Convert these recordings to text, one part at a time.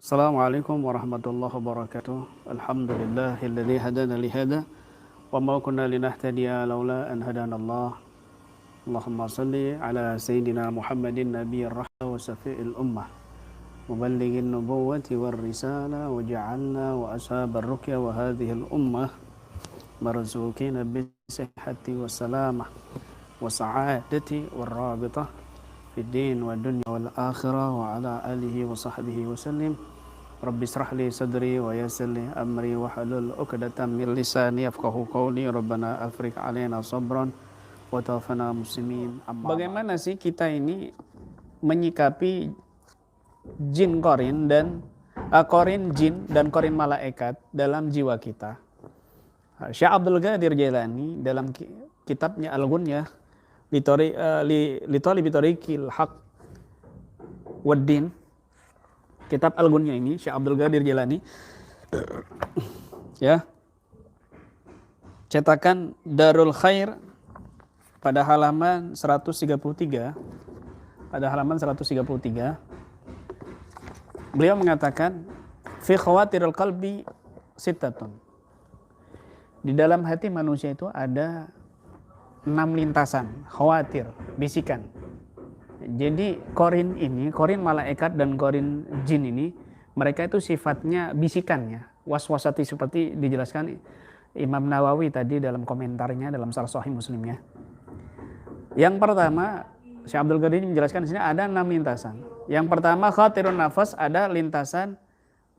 Assalamualaikum warahmatullahi wabarakatuh. Alhamdulillahilladzi hadana li hada wa ma kunna linahtadiya laula an hadanallah. Allahumma salli ala sayyidina Muhammadin nabiyyir rahmah wa safi'il ummah muballighin nubuwwati war risala wa ja'alna wa ashabar ruqya wa hadhihi al ummah marzuqina bis sihhati wa salamah wa sa'adati war rabitah fid din wa dunya wal akhirah wa ala alihi wa sahbihi wa sallim. Rabbi israh li sadri wa yassir li amri wa halul 'uqdatam min lisani yafqahu qawli. Rabbana afriq 'alaina sabran wa tawaffana muslimin. Bagaimana sih kita ini menyikapi jin korin dan korin jin dan korin malaikat dalam jiwa kita? Syekh Abdul Qadir Jailani dalam kitabnya Al-Ghunyah li talibi tariqil haq waddin, kitab Al-Ghunyah ini Syekh Abdul Qadir Jailani ya, cetakan Darul Khair pada halaman 133. Pada halaman 133 beliau mengatakan fi khawatirul qalbi sittatun. Di dalam hati manusia itu ada 6 lintasan, khawatir, bisikan. Jadi korin ini, korin malaikat dan korin jin ini, mereka itu sifatnya bisikannya, waswasati, seperti dijelaskan Imam Nawawi tadi dalam komentarnya dalam Syarh Sahih Muslimnya. Yang pertama, Syekh Abdul Qadir menjelaskan di sini ada 6 lintasan. Yang pertama khatirun nafas, ada lintasan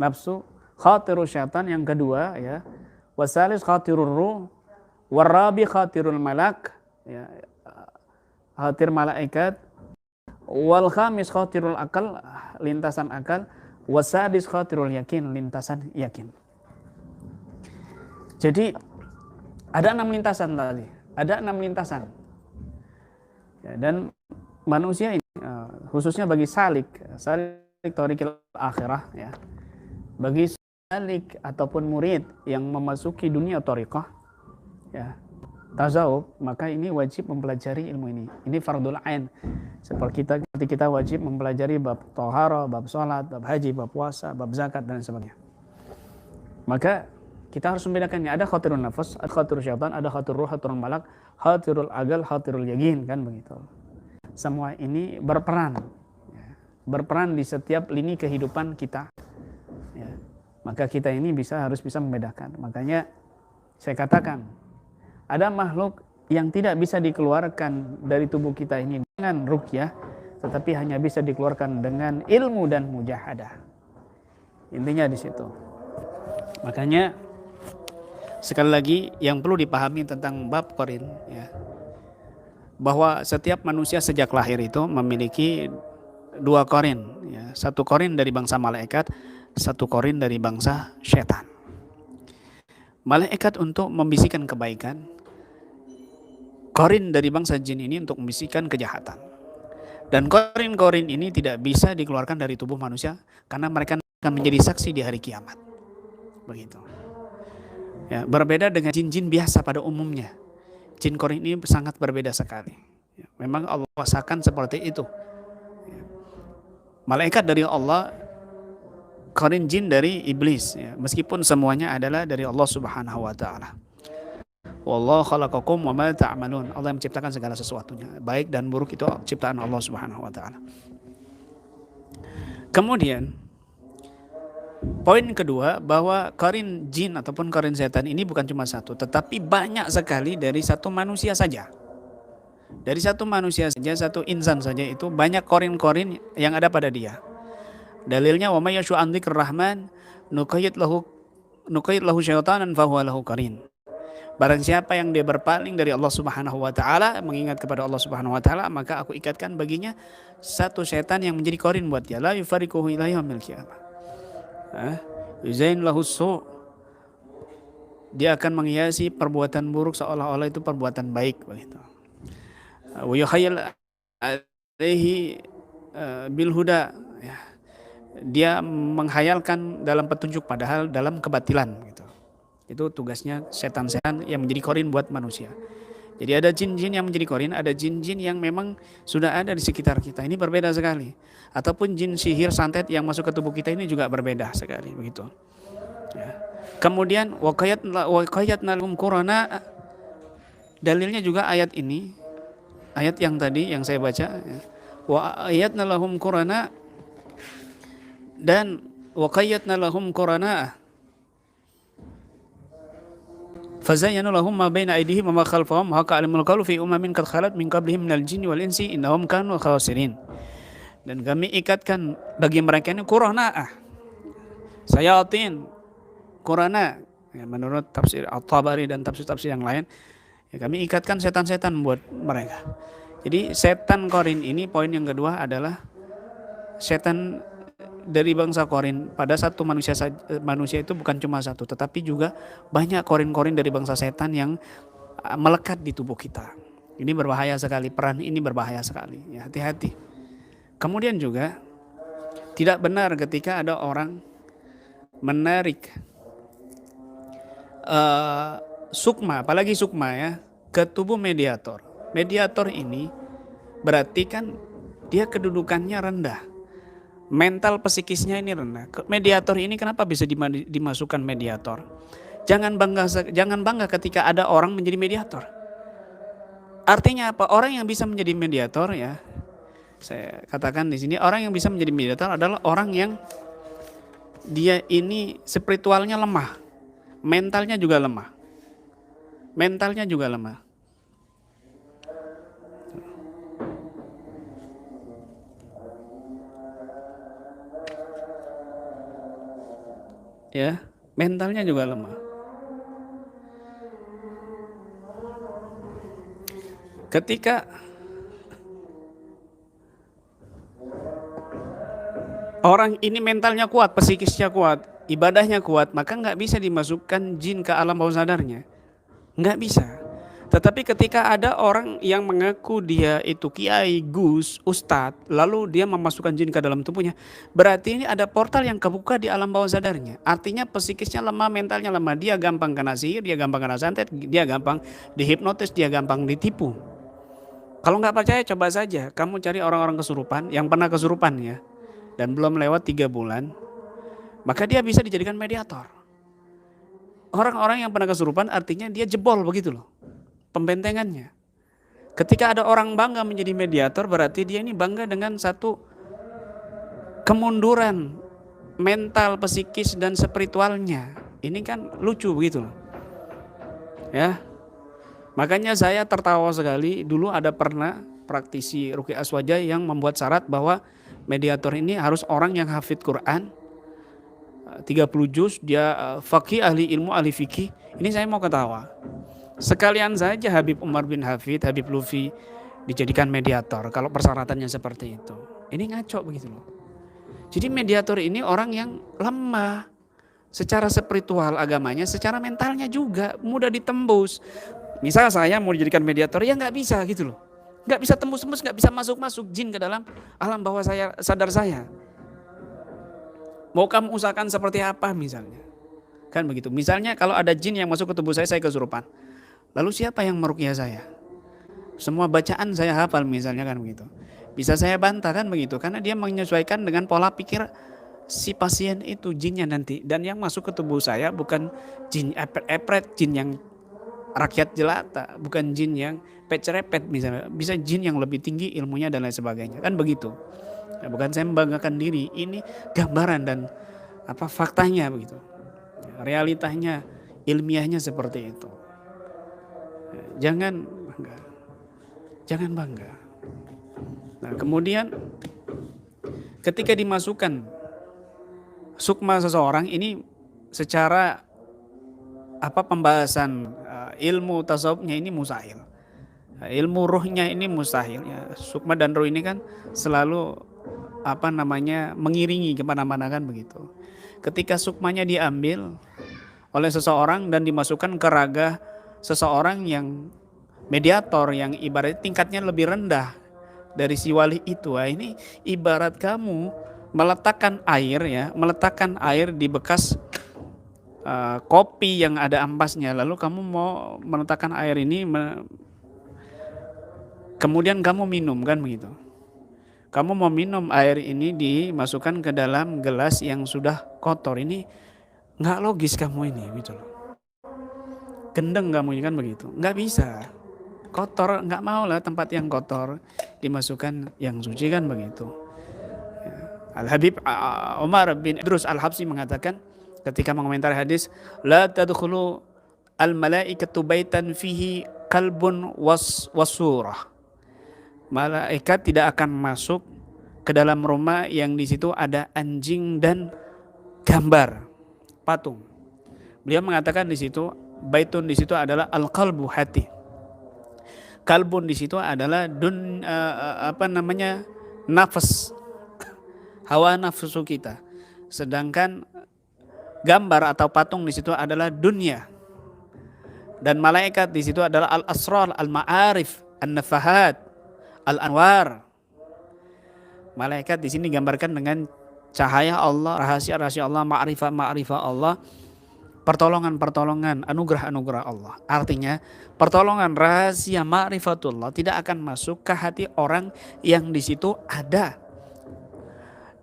nafsu, khatirus syaitan yang kedua ya, wasalis khatirur ruh, warabi khatirul malak ya, khatir malaikat, wal khamis khatirul akal, lintasan akal, wasadis khatirul yakin, lintasan yakin. Jadi ada 6 lintasan tadi, ada 6 lintasan ya, dan manusia ini khususnya bagi salik thariqil akhirah ya, bagi salik ataupun murid yang memasuki dunia thariqah ya, tasawuf, maka ini wajib mempelajari ilmu ini. Ini fardul ain. Seperti kita wajib mempelajari bab thaharah, bab salat, bab haji, bab puasa, bab zakat dan sebagainya. Maka kita harus membedakannya. Ada khatirun nafas, ada khatirul syaitan, ada khatirul ruh, khatirul malak, khatirul agal, khatirul yakin, kan begitu. Semua ini berperan ya, berperan di setiap lini kehidupan kita ya. Maka kita ini harus bisa membedakan. Makanya saya katakan ada makhluk yang tidak bisa dikeluarkan dari tubuh kita ini dengan ruqyah, tetapi hanya bisa dikeluarkan dengan ilmu dan mujahadah. Intinya di situ. Makanya sekali lagi yang perlu dipahami tentang bab korin ya, bahwa setiap manusia sejak lahir itu memiliki 2 korin ya, 1 korin dari bangsa malaikat, 1 korin dari bangsa syaitan. Malaikat untuk membisikkan kebaikan, korin dari bangsa jin ini untuk membisikkan kejahatan. Dan korin-korin ini tidak bisa dikeluarkan dari tubuh manusia karena mereka akan menjadi saksi di hari kiamat. Begitu. Ya, berbeda dengan jin-jin biasa pada umumnya. Jin korin ini sangat berbeda sekali. Ya, memang Allah kuasakan seperti itu. Ya. Malaikat dari Allah, korin jin dari iblis ya, meskipun semuanya adalah dari Allah Subhanahu wa taala. Wallahu khalaqakum wa ma ta'malun. Allah yang menciptakan segala sesuatunya, baik dan buruk itu ciptaan Allah Subhanahu wa taala. Kemudian poin kedua, bahwa korin jin ataupun korin setan ini bukan cuma satu, tetapi banyak sekali dari satu manusia saja. Dari satu manusia saja, satu insan saja itu banyak korin-korin yang ada pada dia. Dalilnya wa may yashu an dzikr rahman nuqayyid lahu syaitanan fa huwa lahu qarin. Barang siapa yang dia berpaling dari Allah Subhanahu wa taala, mengingat kepada Allah Subhanahu wa taala, maka aku ikatkan baginya satu setan yang menjadi korin buat dia. La yufariquhu ila yaumil qiyamah. Yuzain lahu su'. Dia akan menghiasi perbuatan buruk seolah-olah itu perbuatan baik begitu. Wa yukhayyal alaihi bil huda. Ya. Dia menghayalkan dalam petunjuk padahal dalam kebatilan gitu. Itu tugasnya setan-setan yang menjadi korin buat manusia. Jadi ada jin-jin yang menjadi korin, ada jin-jin yang memang sudah ada di sekitar kita. Ini berbeda sekali. Ataupun jin sihir santet yang masuk ke tubuh kita ini juga berbeda sekali begitu. Ya. Kemudian waqayatna lahum qurana, dalilnya juga ayat ini, ayat yang tadi yang saya baca, ya. Wa ayatna lahum qurana, dan waqayatna lahum qurana fazayyana lahum ma baina aydihim wa ma khalfahum haqa alimul qawlu fi umamin qad khalat min qablihim minal jinni wal insi innahum kanu khasirin. Dan kami ikatkan bagi mereka ini qurana, sayatin, qurana, ya, menurut tafsir At-Tabari dan tafsir-tafsir yang lain, ya, kami ikatkan setan-setan buat mereka. Jadi setan korin ini, poin yang kedua adalah setan dari bangsa korin. Pada satu manusia itu bukan cuma satu, tetapi juga banyak korin-korin dari bangsa setan yang melekat di tubuh kita. Ini berbahaya sekali, peran ini berbahaya sekali, ya, hati-hati. Kemudian juga tidak benar ketika ada orang menarik sukma, apalagi sukma ya, ke tubuh mediator. Mediator ini berarti kan dia kedudukannya rendah, mental psikisnya ini rendah. Mediator ini kenapa bisa dimasukkan mediator? Jangan bangga ketika ada orang menjadi mediator. Artinya apa? Orang yang bisa menjadi mediator, ya, saya katakan di sini, orang yang bisa menjadi mediator adalah orang yang dia ini spiritualnya lemah, mentalnya juga lemah. Mentalnya juga lemah. Ya, mentalnya juga lemah. Ketika orang ini mentalnya kuat, psikisnya kuat, ibadahnya kuat, maka nggak bisa dimasukkan jin ke alam bawah sadarnya, nggak bisa. Tetapi ketika ada orang yang mengaku dia itu kiai, gus, ustadz, lalu dia memasukkan jin ke dalam tubuhnya, berarti ini ada portal yang kebuka di alam bawah sadarnya. Artinya psikisnya lemah, mentalnya lemah, dia gampang kena sihir, dia gampang kena santet, dia gampang dihipnotis, dia gampang ditipu. Kalau nggak percaya, coba saja kamu cari orang-orang kesurupan yang pernah kesurupan, ya, dan belum lewat 3 bulan, maka dia bisa dijadikan mediator. Orang-orang yang pernah kesurupan artinya dia jebol begitu loh pembentengannya. Ketika ada orang bangga menjadi mediator, berarti dia ini bangga dengan satu kemunduran mental, psikis, dan spiritualnya. Ini kan lucu begitu loh, ya. Makanya saya tertawa sekali, dulu ada pernah praktisi Ruqyah Aswaja yang membuat syarat bahwa mediator ini harus orang yang hafid Quran 30 juz, dia faqih, ahli ilmu, ahli fikih. Ini saya mau ketawa. Sekalian saja Habib Umar bin Hafid, Habib Lufi dijadikan mediator kalau persyaratannya seperti itu. Ini ngaco begitu loh. Jadi mediator ini orang yang lemah secara spiritual agamanya, secara mentalnya juga mudah ditembus. Misal saya mau dijadikan mediator, ya nggak bisa gitu loh. Nggak bisa tembus-tembus, nggak bisa masuk-masuk jin ke dalam alam bawah sadar saya. Mau kamu usahakan seperti apa misalnya? Kan begitu. Misalnya kalau ada jin yang masuk ke tubuh saya kesurupan. Lalu siapa yang meruqyah saya? Semua bacaan saya hafal misalnya, kan begitu. Bisa saya bantah kan begitu, karena dia menyesuaikan dengan pola pikir si pasien itu jinnya nanti. Dan yang masuk ke tubuh saya bukan jin epret-epret, jin yang rakyat jelata, bukan jin yang pecerepet misalnya. Bisa jin yang lebih tinggi ilmunya dan lain sebagainya, kan begitu. Ya, bukan saya membanggakan diri, ini gambaran dan faktanya begitu. Realitanya, ilmiahnya seperti itu. Jangan bangga. Nah, kemudian ketika dimasukkan sukma seseorang ini secara pembahasan ilmu tasawufnya ini mustahil. Ilmu ruhnya ini mustahil, ya. Sukma dan ruh ini kan selalu mengiringi kemana-mana, kan begitu. Ketika sukmanya diambil oleh seseorang dan dimasukkan ke raga seseorang yang mediator, yang ibarat tingkatnya lebih rendah dari si wali itu, ini ibarat kamu meletakkan air di bekas kopi yang ada ampasnya, lalu kamu mau meletakkan air ini kemudian kamu minum, kan begitu. Kamu mau minum air ini dimasukkan ke dalam gelas yang sudah kotor, ini nggak logis kamu ini, gitu loh. Gendeng kamu ini, kan begitu. Nggak bisa. Kotor, nggak mau lah tempat yang kotor dimasukkan yang suci, kan begitu. Al-Habib Umar bin Idrus Al-Habsyi mengatakan ketika mengomentari hadis, la tadkhulu al-malaikatu baitan fihi kalbun wasurah. Malaikat tidak akan masuk ke dalam rumah yang di situ ada anjing dan gambar patung. Beliau mengatakan di situ, baitun di situ adalah al-qalbu, hati. Kalbun di situ adalah nafas, hawa nafsu kita. Sedangkan gambar atau patung di situ adalah dunia. Dan malaikat di situ adalah al-asrar, al-ma'arif, an-nafahat, al-anwar. Malaikat di sini digambarkan dengan cahaya Allah, rahasia-rahasia Allah, ma'rifah Allah, pertolongan-pertolongan, anugerah-anugerah Allah. Artinya, pertolongan rahasia ma'rifatullah tidak akan masuk ke hati orang yang di situ ada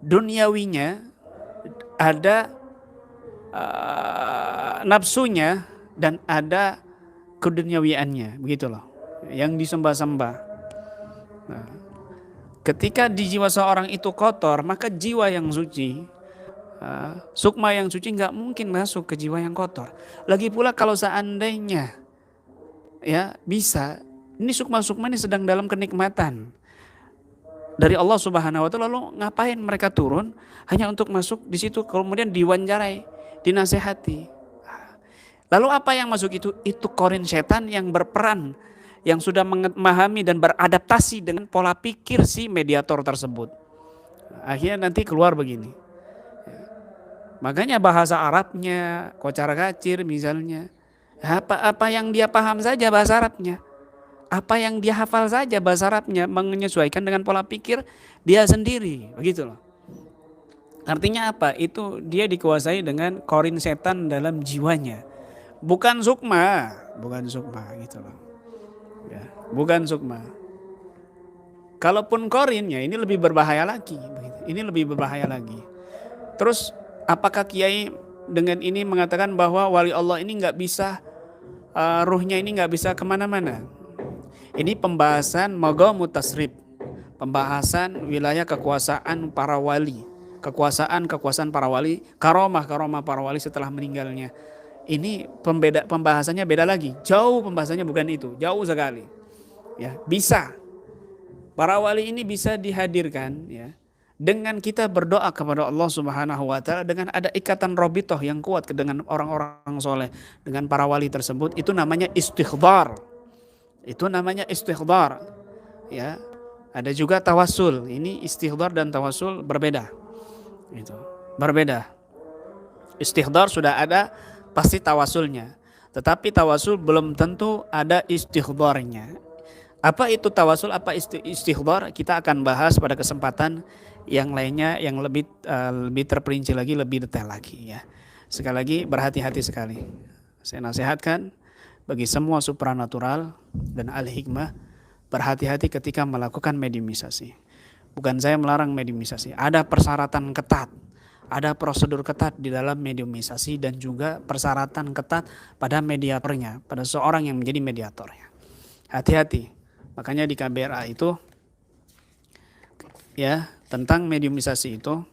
duniawinya, ada nafsunya, dan ada keduniawiannya, begitu loh, yang disembah-sembah. Nah, ketika di jiwa seorang itu kotor, maka jiwa yang suci, sukma yang suci nggak mungkin masuk ke jiwa yang kotor. Lagi pula kalau seandainya ya bisa, ini sukma-sukma ini sedang dalam kenikmatan dari Allah Subhanahu wa Ta'ala, lalu ngapain mereka turun hanya untuk masuk di situ, kemudian diwanjarai, dinasehati. Lalu apa yang masuk itu? Itu korin setan yang berperan, yang sudah memahami dan beradaptasi dengan pola pikir si mediator tersebut. Akhirnya nanti keluar begini. Makanya bahasa Arabnya kocar kacir misalnya. Apa yang dia paham saja bahasa Arabnya. Apa yang dia hafal saja bahasa Arabnya, menyesuaikan dengan pola pikir dia sendiri. Begitu loh. Artinya apa? Itu dia dikuasai dengan korin setan dalam jiwanya. Bukan sukma gitu loh. Ya, bukan sukma. Kalaupun korin, ya ini lebih berbahaya lagi. Ini lebih berbahaya lagi. Terus apakah kiai dengan ini mengatakan bahwa wali Allah ini nggak bisa, ruhnya ini nggak bisa kemana-mana? Ini pembahasan maqamut tasrif, pembahasan wilayah kekuasaan para wali, kekuasaan para wali, karomah para wali setelah meninggalnya. Ini pembahasannya beda lagi, jauh pembahasannya bukan itu, jauh sekali. Ya, bisa para wali ini bisa dihadirkan ya dengan kita berdoa kepada Allah Subhanahu wa Ta'ala, dengan ada ikatan robitoh yang kuat dengan orang-orang soleh, dengan para wali tersebut. Itu namanya istighdar. Ya, ada juga tawasul. Ini istighdar dan tawasul berbeda. Itu berbeda. Istighdar sudah ada, pasti tawasulnya. Tetapi tawasul belum tentu ada istighdarnya. Apa itu tawasul, apa istighbar? Kita akan bahas pada kesempatan yang lainnya yang lebih terperinci lagi, lebih detail lagi ya. Sekali lagi berhati-hati sekali. Saya nasihatkan bagi semua supranatural dan al-hikmah, berhati-hati ketika melakukan mediumisasi. Bukan saya melarang mediumisasi, ada persyaratan ketat, ada prosedur ketat di dalam mediumisasi dan juga persyaratan ketat pada mediatornya, pada seorang yang menjadi mediatornya. Hati-hati. Makanya di KBRA itu ya, tentang mediumisasi itu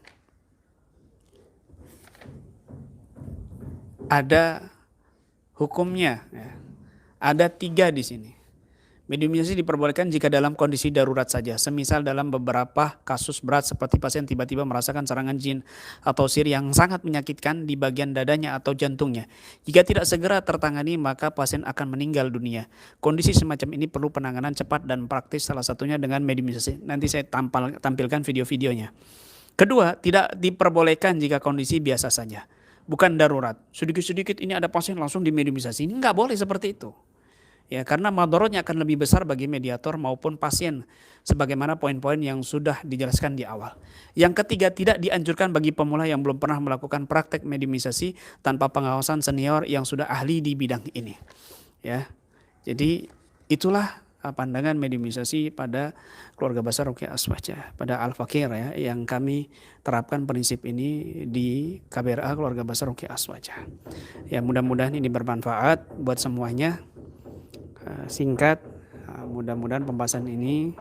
ada hukumnya ya. Ada 3 di sini. Mediumisasi diperbolehkan jika dalam kondisi darurat saja, semisal dalam beberapa kasus berat seperti pasien tiba-tiba merasakan serangan jin atau sihir yang sangat menyakitkan di bagian dadanya atau jantungnya. Jika tidak segera tertangani, maka pasien akan meninggal dunia. Kondisi semacam ini perlu penanganan cepat dan praktis, salah satunya dengan mediumisasi. Nanti saya tampilkan video-videonya. Kedua, tidak diperbolehkan jika kondisi biasa saja, bukan darurat. Sedikit-sedikit ini ada pasien langsung dimediumisasi. Ini nggak boleh seperti itu. Ya, karena madorotnya akan lebih besar bagi mediator maupun pasien, sebagaimana poin-poin yang sudah dijelaskan di awal. Yang ketiga, tidak dianjurkan bagi pemula yang belum pernah melakukan praktek mediumisasi tanpa pengawasan senior yang sudah ahli di bidang ini. Ya, jadi itulah pandangan mediumisasi pada keluarga besar Ruqyah Aswaja, pada Al-Fakir ya, yang kami terapkan prinsip ini di KBRA keluarga besar Ruqyah Aswaja. Ya, mudah-mudahan ini bermanfaat buat semuanya. Singkat, mudah-mudahan pembahasan ini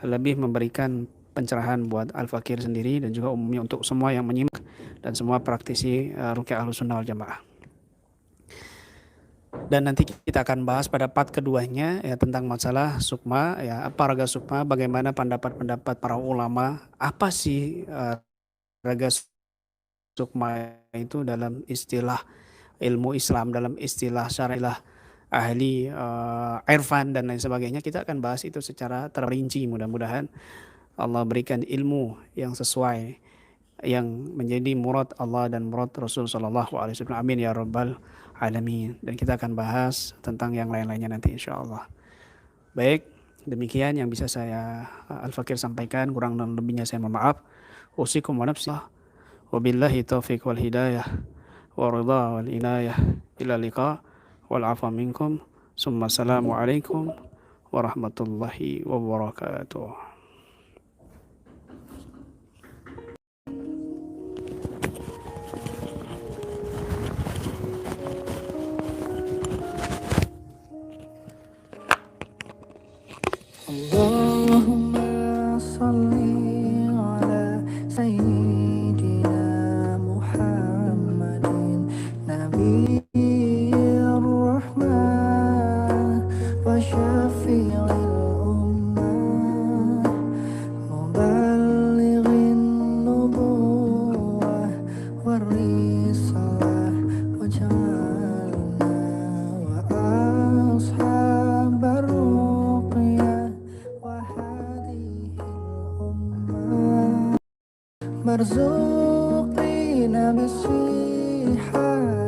lebih memberikan pencerahan buat Al-Fakir sendiri dan juga umumnya untuk semua yang menyimak dan semua praktisi Ruqyah Ahlussunnah wal Jamaah. Dan nanti kita akan bahas pada part keduanya ya tentang masalah sukma ya, apa raga sukma, bagaimana pendapat-pendapat para ulama, apa sih raga sukma itu dalam istilah ilmu Islam, dalam istilah syariah ahli irfan dan lain sebagainya. Kita akan bahas itu secara terperinci. Mudah-mudahan Allah berikan ilmu yang sesuai, yang menjadi murad Allah dan murad Rasul sallallahu alaihi wasallam. Amin ya rabbal alamin. Dan kita akan bahas tentang yang lain-lainnya nanti insyaallah. Baik, demikian yang bisa saya Al-Fakir sampaikan, kurang dan lebihnya saya mohon maaf. Usikum wa nafsi. Wabillahi taufiq wal hidayah wa ridha wal inayah. Ila liqa wal afa minkum. Summa assalamu alaikum warahmatullahi wabarakatuh. Allahumma salli ala sayyidina Muhammadin Nabiyyir rahmah wa syafi'il ummah muballighin nubuwwah wa risalah wa ja'alna wa ashabar مرزوقين بالصحة